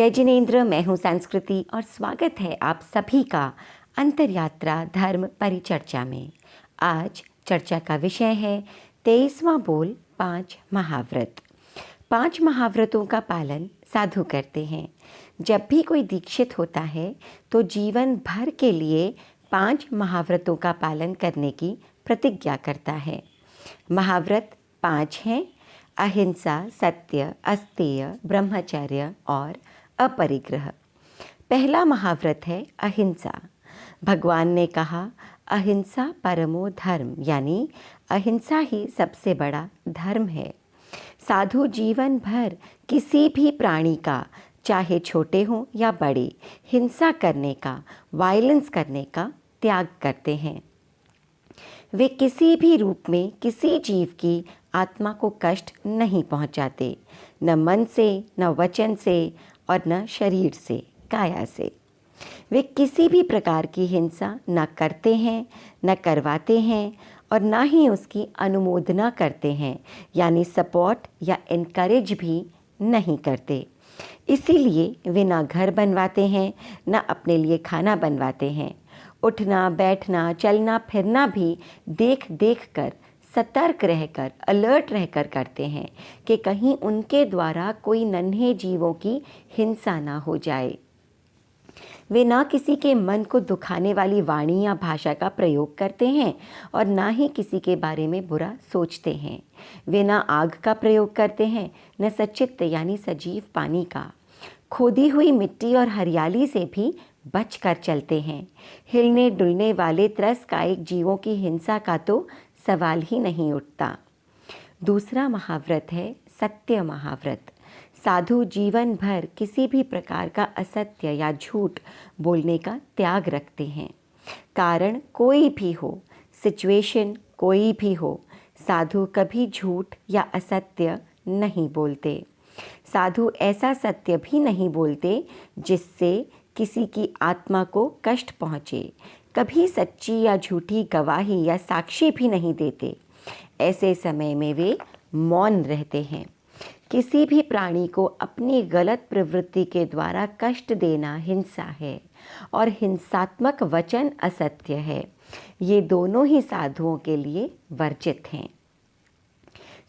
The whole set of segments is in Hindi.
जय जिनेंद्र, मैं हूँ संस्कृति और स्वागत है आप सभी का अंतर्यात्रा धर्म परिचर्चा में। आज चर्चा का विषय है 23वां बोल 5 महाव्रत। 5 महाव्रतों का पालन साधु करते हैं। जब भी कोई दीक्षित होता है तो जीवन भर के लिए 5 महाव्रतों का पालन करने की प्रतिज्ञा करता है। महाव्रत 5 हैं: अहिंसा, सत्य, अस्तेय, ब्रह्मचर्य और अपरिग्रह। पहला महाव्रत है अहिंसा। भगवान ने कहा, अहिंसा परमो धर्म, यानी अहिंसा ही सबसे बड़ा धर्म है। साधु जीवन भर किसी भी प्राणी का, चाहे छोटे हों या बड़े, हिंसा करने का, वायलेंस करने का त्याग करते हैं। वे किसी भी रूप में किसी जीव की आत्मा को कष्ट नहीं पहुंचाते, न मन से, न वचन से और न शरीर से, काया से। वे किसी भी प्रकार की हिंसा न करते हैं, न करवाते हैं और न ही उसकी अनुमोदना करते हैं, यानी सपोर्ट या इनकरेज भी नहीं करते। इसीलिए वे ना घर बनवाते हैं, न अपने लिए खाना बनवाते हैं। उठना, बैठना, चलना फिरना भी देख देख कर, सतर्क रहकर, अलर्ट रहकर करते हैं कि कहीं उनके द्वारा कोई नन्हे जीवों की हिंसा ना हो जाए। वे ना किसी के मन को दुखाने वाली वाणी या भाषा का प्रयोग करते हैं और ना ही किसी के बारे में बुरा सोचते हैं। वे ना आग का प्रयोग करते हैं, न सचित्त यानी सजीव पानी का। खोदी हुई मिट्टी और हरियाली से भी बच कर चलते हैं। हिलने डुलने वाले त्रसकायिक जीवों की हिंसा का तो सवाल ही नहीं उठता। दूसरा महाव्रत है सत्य महाव्रत। साधु जीवन भर किसी भी प्रकार का असत्य या झूठ बोलने का त्याग रखते हैं। कारण कोई भी हो, सिचुएशन कोई भी हो, साधु कभी झूठ या असत्य नहीं बोलते। साधु ऐसा सत्य भी नहीं बोलते जिससे किसी की आत्मा को कष्ट पहुँचे। कभी सच्ची या झूठी गवाही या साक्षी भी नहीं देते। ऐसे समय में वे मौन रहते हैं। किसी भी प्राणी को अपनी गलत प्रवृत्ति के द्वारा कष्ट देना हिंसा है और हिंसात्मक वचन असत्य है। ये दोनों ही साधुओं के लिए वर्जित हैं।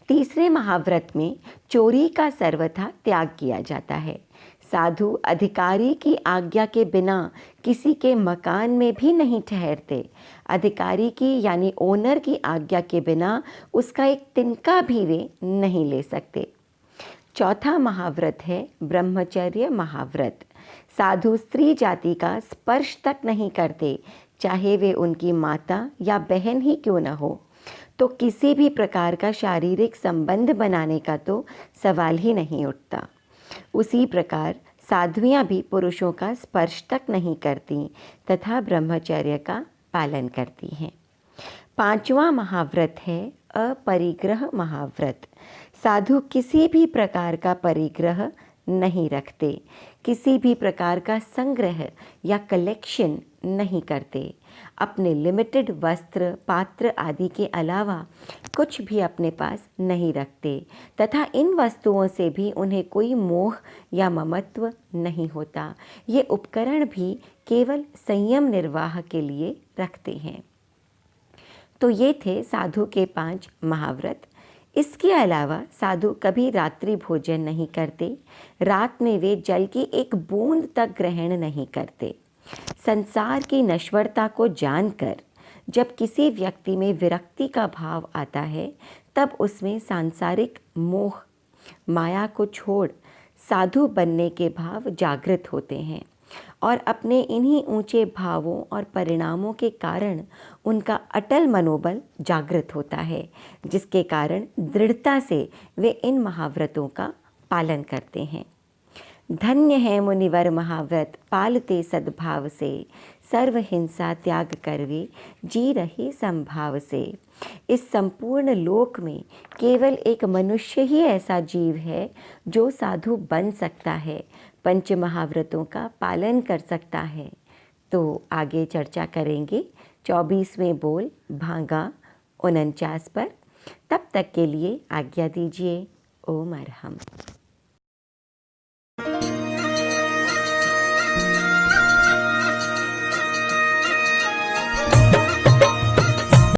तीसरे महाव्रत में चोरी का सर्वथा त्याग किया जाता है। साधु अधिकारी की आज्ञा के बिना किसी के मकान में भी नहीं ठहरते। अधिकारी की यानी ओनर की आज्ञा के बिना उसका एक तिनका भी वे नहीं ले सकते। चौथा महाव्रत है ब्रह्मचर्य महाव्रत। साधु स्त्री जाति का स्पर्श तक नहीं करते, चाहे वे उनकी माता या बहन ही क्यों न हो। तो किसी भी प्रकार का शारीरिक संबंध बनाने का तो सवाल ही नहीं उठता। उसी प्रकार साध्वियाँ भी पुरुषों का स्पर्श तक नहीं करती तथा ब्रह्मचर्य का पालन करती हैं। पांचवा महाव्रत है अपरिग्रह महाव्रत। साधु किसी भी प्रकार का परिग्रह नहीं रखते, किसी भी प्रकार का संग्रह या कलेक्शन नहीं करते। अपने लिमिटेड वस्त्र, पात्र आदि के अलावा कुछ भी अपने पास नहीं रखते तथा इन वस्तुओं से भी उन्हें कोई मोह या ममत्व नहीं होता। ये उपकरण भी केवल संयम निर्वाह के लिए रखते हैं। तो ये थे साधु के 5 महाव्रत। इसके अलावा साधु कभी रात्रि भोजन नहीं करते। रात में वे जल की एक बूंद तक ग्रहण नहीं करते। संसार की नश्वरता को जानकर जब किसी व्यक्ति में विरक्ति का भाव आता है, तब उसमें सांसारिक मोह माया को छोड़ साधु बनने के भाव जागृत होते हैं और अपने इन्हीं ऊंचे भावों और परिणामों के कारण उनका अटल मनोबल जागृत होता है, जिसके कारण दृढ़ता से वे इन महाव्रतों का पालन करते हैं। धन्य है मुनिवर महाव्रत पालते सद्भाव से, सर्व हिंसा त्याग करवे जी रहे संभाव से। इस संपूर्ण लोक में केवल एक मनुष्य ही ऐसा जीव है जो साधु बन सकता है, पंच महाव्रतों का पालन कर सकता है। तो आगे चर्चा करेंगे 24वें बोल भागा 49 पर। तब तक के लिए आज्ञा दीजिए। ओम अरहम।